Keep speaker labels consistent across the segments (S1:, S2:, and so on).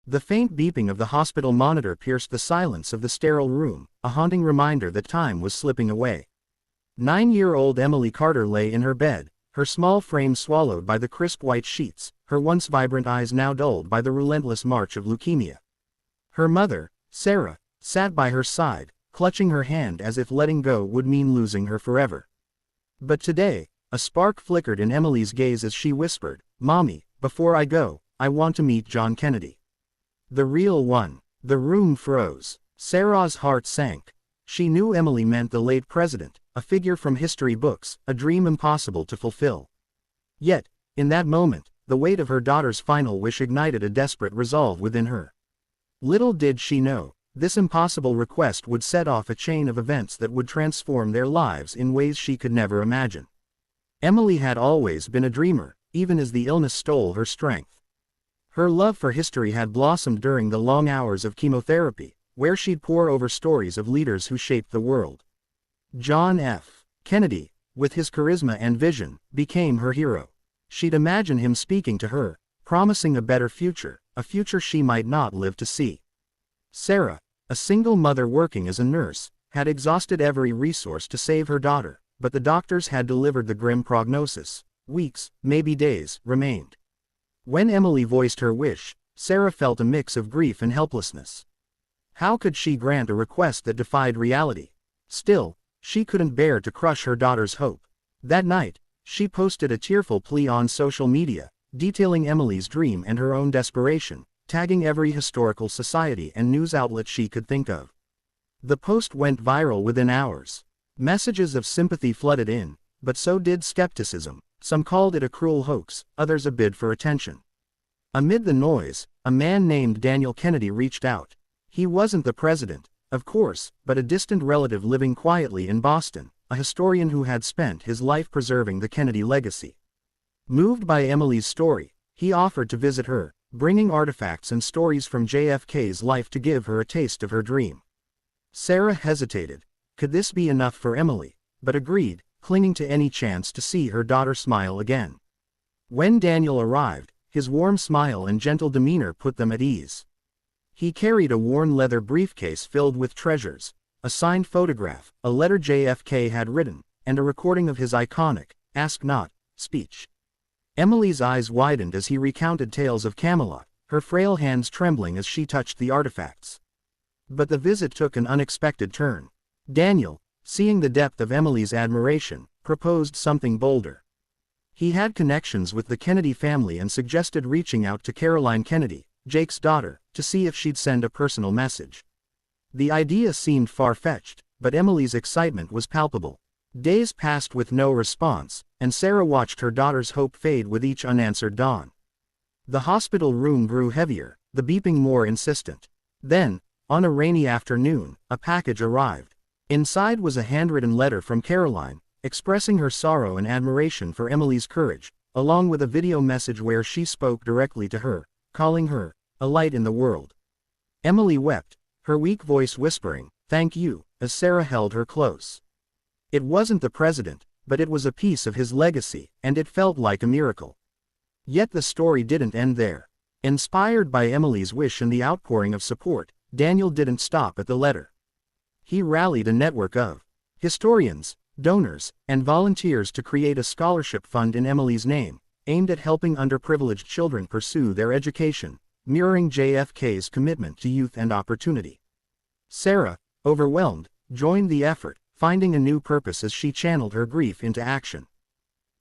S1: The faint beeping of the hospital monitor pierced the silence of the sterile room, a haunting reminder that time was slipping away. 9-year-old Emily Carter lay in her bed, her small frame swallowed by the crisp white sheets, her once vibrant eyes now dulled by the relentless march of leukemia. Her mother, Sarah, sat by her side, clutching her hand as if letting go would mean losing her forever. But today, a spark flickered in Emily's gaze as she whispered, "Mommy, before I go, I want to meet John Kennedy. The real one." The room froze. Sarah's heart sank. She knew Emily meant the late president, a figure from history books, a dream impossible to fulfill. Yet, in that moment, the weight of her daughter's final wish ignited a desperate resolve within her. Little did she know, this impossible request would set off a chain of events that would transform their lives in ways she could never imagine. Emily had always been a dreamer, even as the illness stole her strength. Her love for history had blossomed during the long hours of chemotherapy, where she'd pore over stories of leaders who shaped the world. John F. Kennedy, with his charisma and vision, became her hero. She'd imagine him speaking to her, promising a better future, a future she might not live to see. Sarah, a single mother working as a nurse, had exhausted every resource to save her daughter, but the doctors had delivered the grim prognosis. Weeks, maybe days, remained. When Emily voiced her wish, Sarah felt a mix of grief and helplessness. How could she grant a request that defied reality? Still, she couldn't bear to crush her daughter's hope. That night, she posted a tearful plea on social media, detailing Emily's dream and her own desperation, tagging every historical society and news outlet she could think of. The post went viral within hours. Messages of sympathy flooded in, but so did skepticism. Some called it a cruel hoax, others a bid for attention. Amid the noise, a man named Daniel Kennedy reached out. He wasn't the president, of course, but a distant relative living quietly in Boston, a historian who had spent his life preserving the Kennedy legacy. Moved by Emily's story, he offered to visit her, bringing artifacts and stories from JFK's life to give her a taste of her dream. Sarah hesitated. Could this be enough for Emily? But agreed, clinging to any chance to see her daughter smile again. When Daniel arrived, his warm smile and gentle demeanor put them at ease. He carried a worn leather briefcase filled with treasures, a signed photograph, a letter JFK had written, and a recording of his iconic, "Ask Not" speech. Emily's eyes widened as he recounted tales of Camelot, her frail hands trembling as she touched the artifacts. But the visit took an unexpected turn. Daniel, seeing the depth of Emily's admiration, proposed something bolder. He had connections with the Kennedy family and suggested reaching out to Caroline Kennedy, Jake's daughter, to see if she'd send a personal message. The idea seemed far-fetched, but Emily's excitement was palpable. Days passed with no response, and Sarah watched her daughter's hope fade with each unanswered dawn. The hospital room grew heavier, the beeping more insistent. Then, on a rainy afternoon, a package arrived. Inside was a handwritten letter from Caroline, expressing her sorrow and admiration for Emily's courage, along with a video message where she spoke directly to her, calling her a light in the world. Emily wept, her weak voice whispering, "Thank you," as Sarah held her close. It wasn't the president, but it was a piece of his legacy, and it felt like a miracle. Yet the story didn't end there. Inspired by Emily's wish and the outpouring of support, Daniel didn't stop at the letter. He rallied a network of historians, donors, and volunteers to create a scholarship fund in Emily's name, aimed at helping underprivileged children pursue their education, mirroring JFK's commitment to youth and opportunity. Sarah, overwhelmed, joined the effort, finding a new purpose as she channeled her grief into action.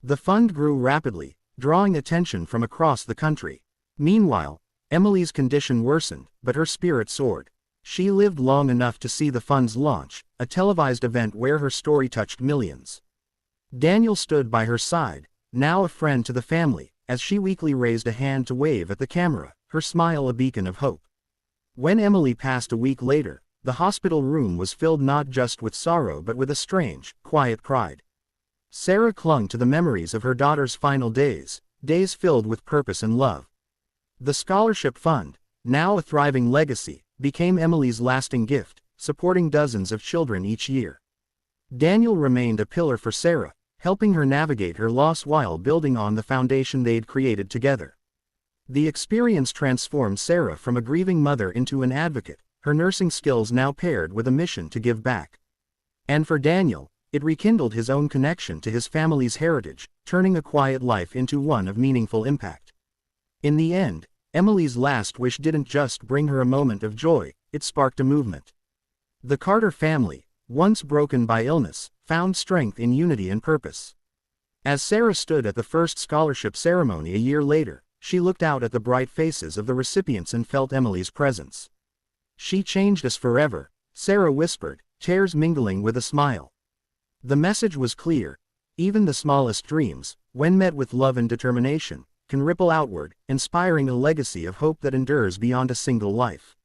S1: The fund grew rapidly, drawing attention from across the country. Meanwhile, Emily's condition worsened, but her spirit soared. She lived long enough to see the fund's launch, a televised event where her story touched millions. Daniel stood by her side, now a friend to the family, as she weakly raised a hand to wave at the camera, her smile a beacon of hope. When Emily passed a week later, the hospital room was filled not just with sorrow but with a strange, quiet pride. Sarah clung to the memories of her daughter's final days, days filled with purpose and love. The scholarship fund, now a thriving legacy, became Emily's lasting gift, supporting dozens of children each year. Daniel remained a pillar for Sarah, helping her navigate her loss while building on the foundation they'd created together. The experience transformed Sarah from a grieving mother into an advocate, her nursing skills now paired with a mission to give back. And for Daniel, it rekindled his own connection to his family's heritage, turning a quiet life into one of meaningful impact. In the end, Emily's last wish didn't just bring her a moment of joy, it sparked a movement. The Carter family, once broken by illness, found strength in unity and purpose. As Sarah stood at the first scholarship ceremony a year later, she looked out at the bright faces of the recipients and felt Emily's presence. "She changed us forever," Sarah whispered, tears mingling with a smile. The message was clear: even the smallest dreams, when met with love and determination, can ripple outward, inspiring a legacy of hope that endures beyond a single life.